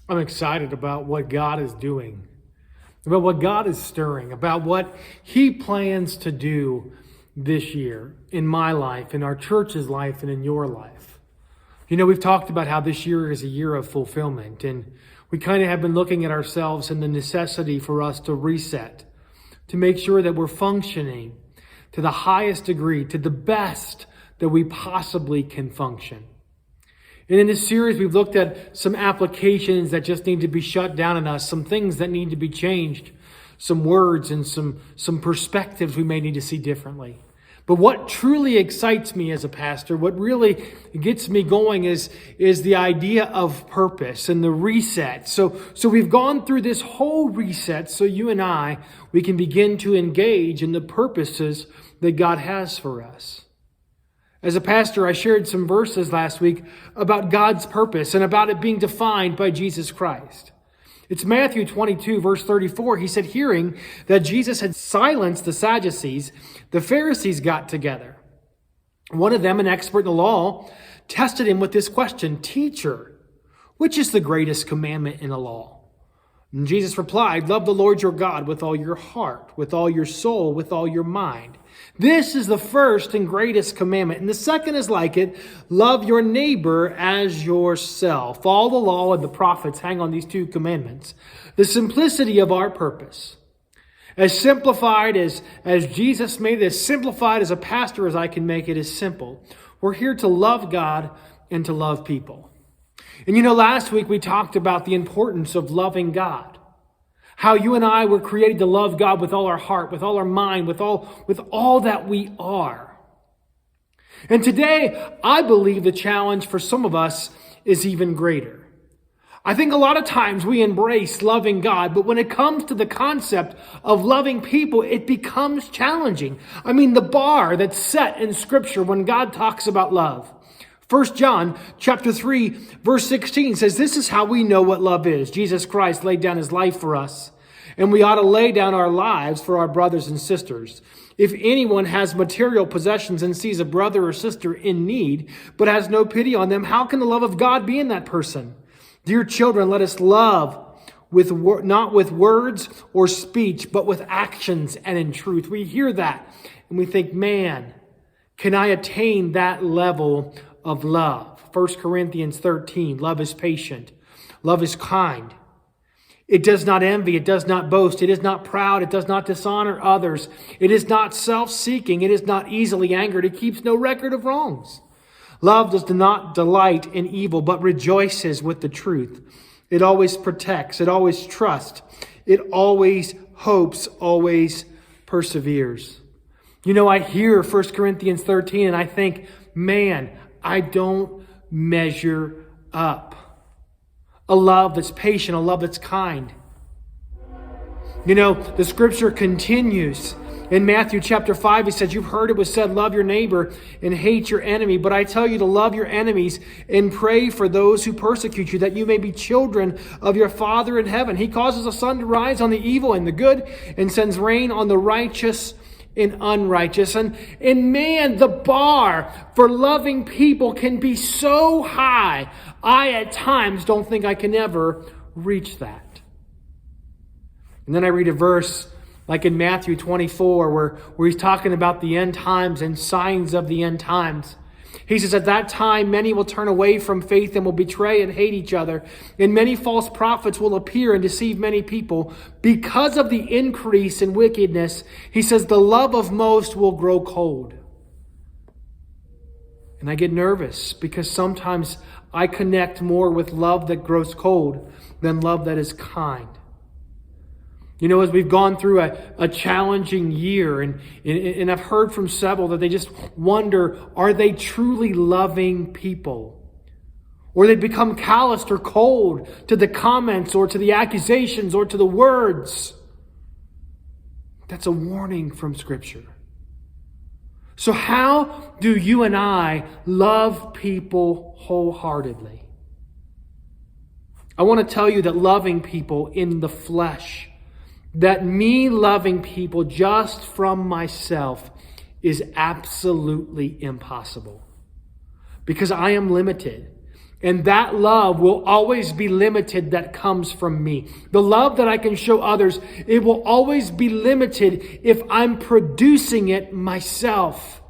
I'm excited about what God is doing, about what God is stirring, about what He plans to do this year in my life, in our church's life, and in your life. You know, we've talked about how this year is a year of fulfillment, and we kind of have been looking at ourselves and the necessity for us to reset, to make sure that we're functioning to the highest degree, to the best that we possibly can function. And in this series, we've looked at some applications that just need to be shut down in us, some things that need to be changed, some words and some perspectives we may need to see differently. But what truly excites me as a pastor, what really gets me going is the idea of purpose and the reset. So we've gone through this whole reset so you and we can begin to engage in the purposes that God has for us. As a pastor, I shared some verses last week about God's purpose and about it being defined by Jesus Christ. It's Matthew 22, verse 34. He said, hearing that Jesus had silenced the Sadducees, the Pharisees got together. One of them, an expert in the law, tested him with this question, Teacher, which is the greatest commandment in the law? And Jesus replied, love the Lord your God with all your heart, with all your soul, with all your mind. This is the first and greatest commandment. And the second is like it, love your neighbor as yourself. All the law and the prophets hang on these two commandments. The simplicity of our purpose. As simplified as Jesus made it, as simplified as a pastor as I can make it, is simple. We're here to love God and to love people. And you know, last week we talked about the importance of loving God. How you and I were created to love God with all our heart, with all our mind, with all that we are. And today, I believe the challenge for some of us is even greater. I think a lot of times we embrace loving God, but when it comes to the concept of loving people, it becomes challenging. I mean, the bar that's set in Scripture when God talks about love. 1 John chapter 3, verse 16 says, this is how we know what love is. Jesus Christ laid down his life for us, and we ought to lay down our lives for our brothers and sisters. If anyone has material possessions and sees a brother or sister in need, but has no pity on them, how can the love of God be in that person? Dear children, let us love not with words or speech, but with actions and in truth. We hear that and we think, man, can I attain that level of love? 1 Corinthians 13, love is patient. Love is kind. It does not envy. It does not boast. It is not proud. It does not dishonor others. It is not self-seeking. It is not easily angered. It keeps no record of wrongs. Love does not delight in evil, but rejoices with the truth. It always protects. It always trusts. It always hopes, always perseveres. You know, I hear 1 Corinthians 13 and I think, man, I don't measure up. A love that's patient, a love that's kind. You know, the scripture continues. In Matthew chapter 5, he said, you've heard it was said, love your neighbor and hate your enemy. But I tell you to love your enemies and pray for those who persecute you, that you may be children of your Father in heaven. He causes the sun to rise on the evil and the good and sends rain on the righteous and unrighteous. And man, the bar for loving people can be so high. I at times don't think I can ever reach that. And then I read a verse like in Matthew 24 where he's talking about the end times and signs of the end times. He says, at that time, many will turn away from faith and will betray and hate each other. And many false prophets will appear and deceive many people. Because of the increase in wickedness, he says, the love of most will grow cold. And I get nervous because sometimes I connect more with love that grows cold than love that is kind. You know, as we've gone through a challenging year, and I've heard from several that they just wonder, are they truly loving people? Or they become calloused or cold to the comments or to the accusations or to the words. That's a warning from Scripture. So how do you and I love people wholeheartedly? I want to tell you that loving people in the flesh, that me loving people just from myself, is absolutely impossible. Because I am limited. And that love will always be limited that comes from me. The love that I can show others, it will always be limited if I'm producing it myself.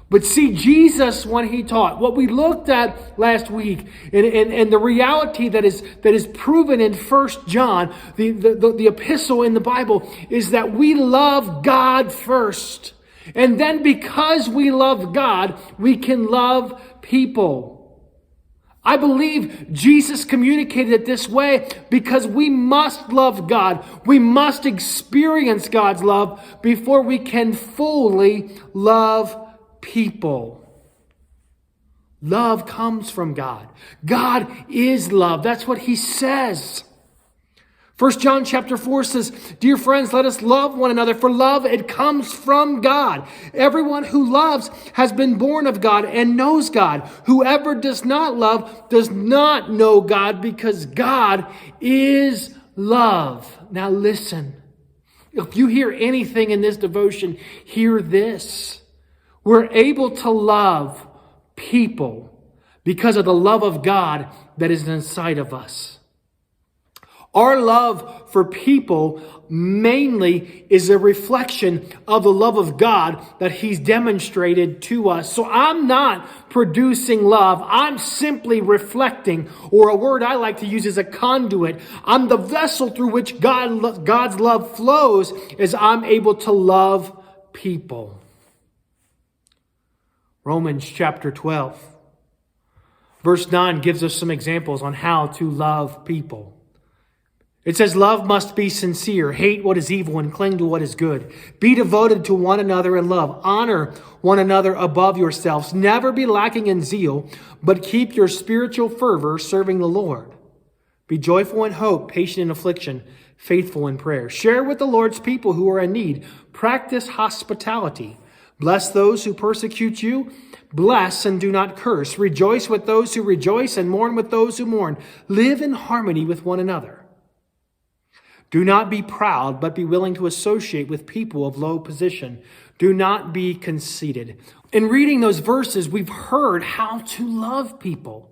But see, Jesus, when he taught, what we looked at last week, and the reality that is proven in 1 John, the epistle in the Bible, is that we love God first. And then because we love God, we can love people. I believe Jesus communicated it this way because we must love God. We must experience God's love before we can fully love people. Love comes from God. God is love. That's what he says. 1 John chapter 4 says, "Dear friends, let us love one another, for love, it comes from God. Everyone who loves has been born of God and knows God. Whoever does not love does not know God, because God is love." Now listen, if you hear anything in this devotion, hear this. We're able to love people because of the love of God that is inside of us. Our love for people mainly is a reflection of the love of God that he's demonstrated to us. So I'm not producing love. I'm simply reflecting, or a word I like to use is a conduit. I'm the vessel through which God's love flows as I'm able to love people. Romans chapter 12, verse 9 gives us some examples on how to love people. It says, "Love must be sincere. Hate what is evil and cling to what is good. Be devoted to one another in love. Honor one another above yourselves. Never be lacking in zeal, but keep your spiritual fervor serving the Lord. Be joyful in hope, patient in affliction, faithful in prayer. Share with the Lord's people who are in need. Practice hospitality. Bless those who persecute you. Bless and do not curse. Rejoice with those who rejoice and mourn with those who mourn. Live in harmony with one another. Do not be proud, but be willing to associate with people of low position. Do not be conceited." In reading those verses, we've heard how to love people.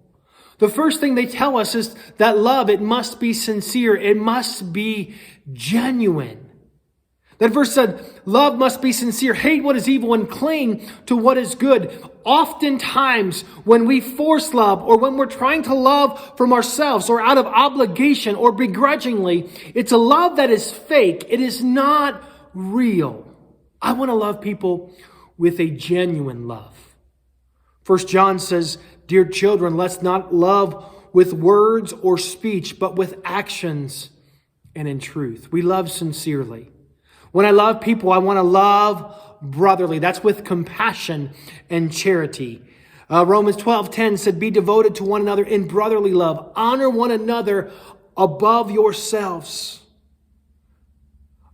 The first thing they tell us is that love, it must be sincere. It must be genuine. That verse said, love must be sincere. Hate what is evil and cling to what is good. Oftentimes, when we force love, or when we're trying to love from ourselves or out of obligation or begrudgingly, it's a love that is fake. It is not real. I want to love people with a genuine love. 1 John says, "Dear children, let's not love with words or speech, but with actions and in truth." We love sincerely. When I love people, I want to love brotherly. That's with compassion and charity. Romans 12:10 said, "Be devoted to one another in brotherly love. Honor one another above yourselves."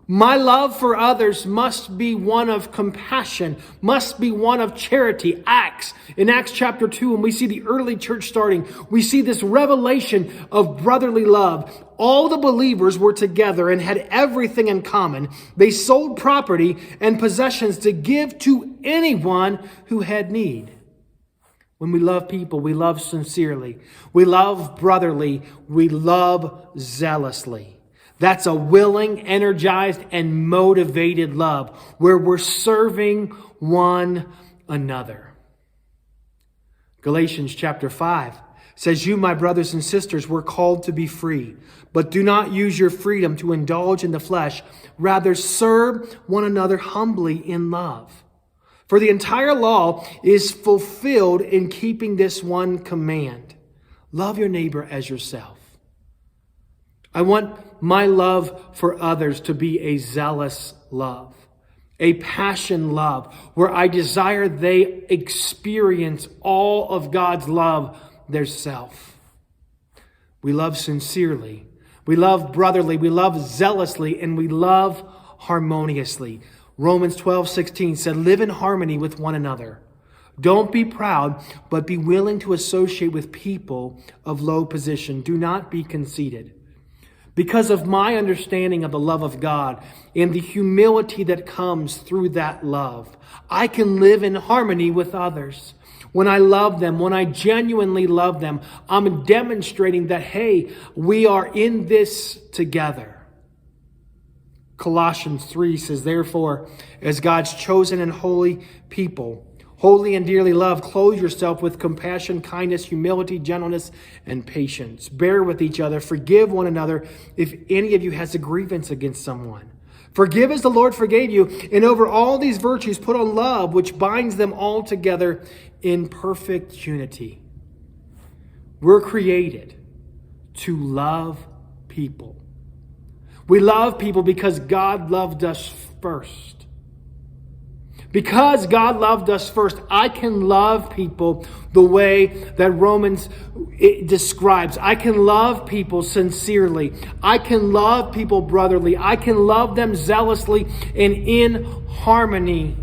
My love for others must be one of compassion, must be one of charity. In Acts chapter 2, when we see the early church starting, we see this revelation of brotherly love. All the believers were together and had everything in common. They sold property and possessions to give to anyone who had need. When we love people, we love sincerely. We love brotherly. We love zealously. That's a willing, energized, and motivated love where we're serving one another. Galatians chapter 5 says, "You, my brothers and sisters, were called to be free, but do not use your freedom to indulge in the flesh. Rather, serve one another humbly in love. For the entire law is fulfilled in keeping this one command. Love your neighbor as yourself." I want my love for others to be a zealous love, a passion love, where I desire they experience all of God's love theirself. We love sincerely, we love brotherly, we love zealously, and we love harmoniously. Romans 12:16 said, "Live in harmony with one another. Don't be proud, but be willing to associate with people of low position. Do not be conceited." Because of my understanding of the love of God and the humility that comes through that love, I can live in harmony with others. when I love them, when I genuinely love them, I'm demonstrating that, hey, we are in this together. Colossians 3 says, therefore, as God's chosen and holy people, holy and dearly loved, clothe yourself with compassion, kindness, humility, gentleness, and patience. Bear with each other. Forgive one another if any of you has a grievance against someone. Forgive as the Lord forgave you. And over all these virtues, put on love, which binds them all together in perfect unity. We're created to love people. We love people because God loved us first. Because God loved us first, I can love people the way that Romans describes. I can love people sincerely. I can love people brotherly. I can love them zealously and in harmony.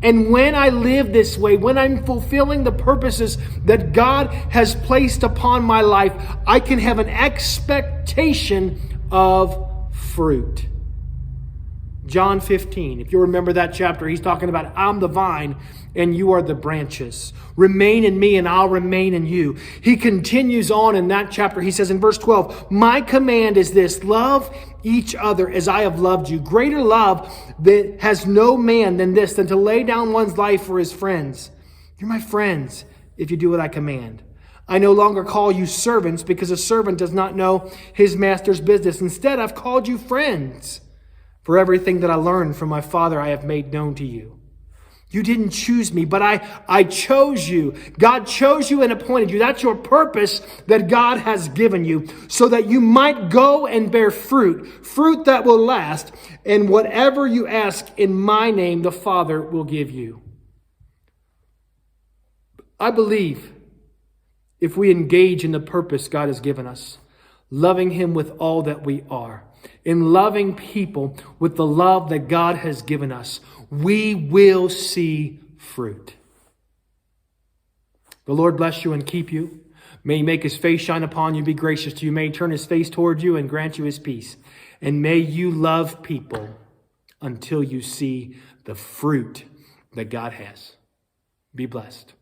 And when I live this way, when I'm fulfilling the purposes that God has placed upon my life, I can have an expectation of fruit. John 15, if you remember that chapter, he's talking about, I'm the vine and you are the branches. Remain in me and I'll remain in you. He continues on in that chapter. He says in verse 12, my command is this, love each other as I have loved you. Greater love that has no man than this, than to lay down one's life for his friends. You're my friends if you do what I command. I no longer call you servants because a servant does not know his master's business. Instead, I've called you friends. For everything that I learned from my Father I have made known to you. You didn't choose me, but I chose you. God chose you and appointed you. That's your purpose that God has given you, so that you might go and bear fruit, fruit that will last, and whatever you ask in my name, the Father will give you. I believe if we engage in the purpose God has given us, loving Him with all that we are, in loving people with the love that God has given us, we will see fruit. The Lord bless you and keep you. May He make His face shine upon you, be gracious to you. May He turn His face toward you and grant you His peace. And may you love people until you see the fruit that God has. Be blessed.